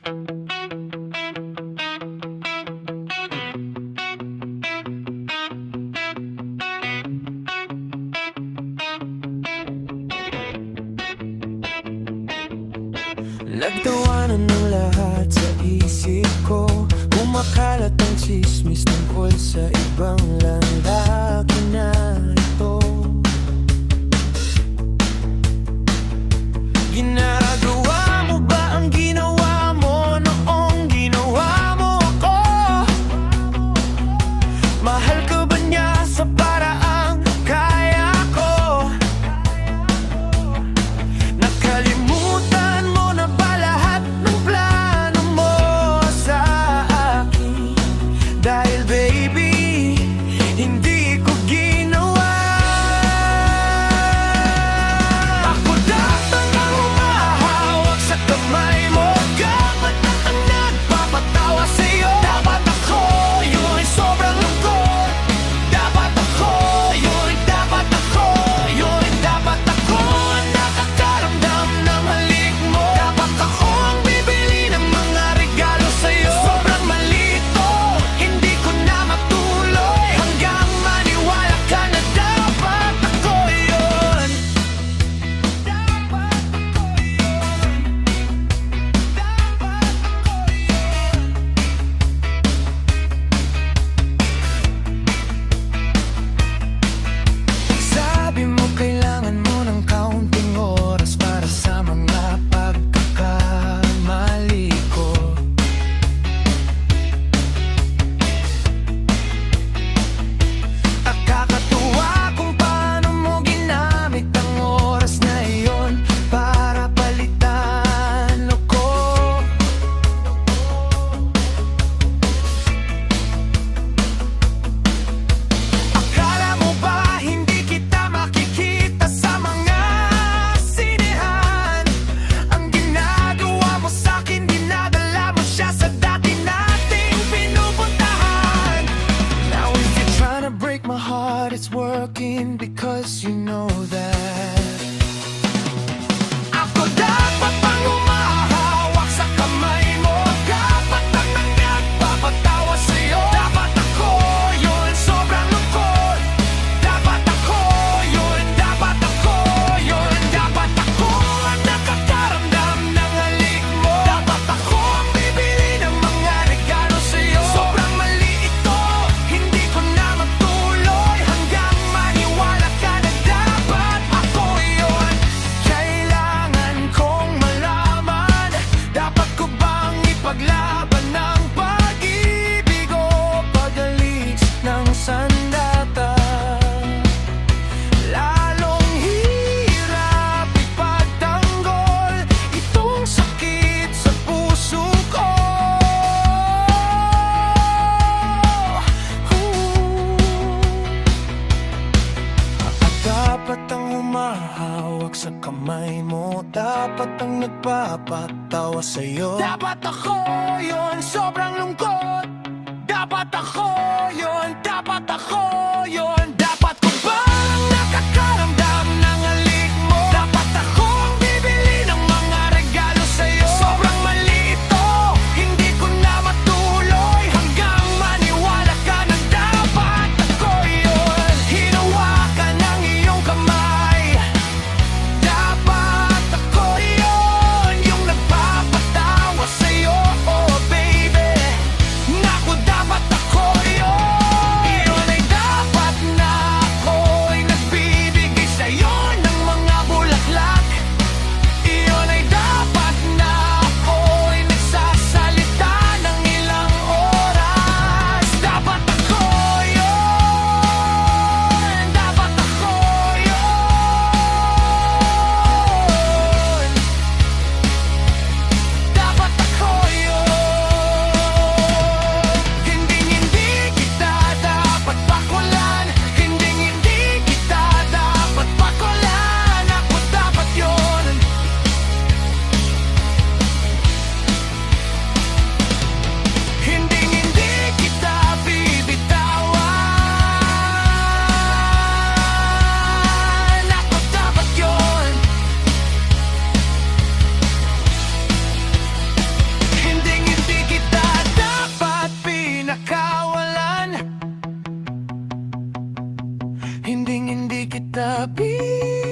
Nagtawanan ng lahat sa isip ko. Kumakalat ang chismis tungkol sa ibang lalaki na ito. Ginagawa mo ba ang ginawa mo noong ginawa mo ako? Mahal ka ba niya sa paraang kaya ko? Nakalimutan mo na ba lahat ng plano mo sa akin? Dahil baby, hindi ko ginawa. Ako datang ang humahawak sa kamay mo, gamit na ang nagpapatawa sa'yo. Dapat ako yun, sobrang lungkot. Dapat ako yun, dapat ako yun, dapat ako ang nakakaramdam ng halik mo. Dapat ako ang bibili ng mga regalo sa'yo. Sobrang mali ito, hindi ko na matuloy hanggang maniwala ka na dapat ako yun. Dapat ako yun. Dapat ako yun. Sabi mo kailangan mo ng kaunting oras para sa mga pagkakamali ko. Nakakatuwa kung paano mo ginamit ang oras na iyon para palitan ako. Akala mo ba hindi kita makikita sa mga sinehan? Ang ginagawa mo sa'kin, dinadala mo siya sa dati nating pinupuntahan. Now if you're trying to break my heart, it's working because you know that. Ako dapat pang humahawak sa kamay mo, dapat ang nagpapatawa sa'yo. Dapat ako yun, sobrang lungkot. Dapat ako yun, dapat ako yun, dapat ako ang nakakaramdam ng halik mo. Dapat ako ang bibili ng mga regalo sa'yo. Sobrang mali ito, hindi ko na matuloy hanggang maniwala ka na dapat ako yun. Kailangan kong malaman, dapat ko bang ipaglaban ng pag-ibig o pagalis ng sandata? Lalong hirap ipagtanggol itong sakit sa puso ko. At dapat ang humahawak sa kamay mo, dapat ang nagpapatawa sa'yo. Dapat ako yun, sobrang lungkot. Dapat ako yun, dapat ako yun. Dapat ko bang nakakaramdam ng halik mo? Dapat ako ang bibili ng mga regalo sa'yo. Sobrang mali ito, hindi ko na matuloy hanggang maniwala ka na dapat ako yun. Hinawakan ng iyong kamay, dapat ako yun, yung nagpapatawa sa'yo. Oh baby, tabi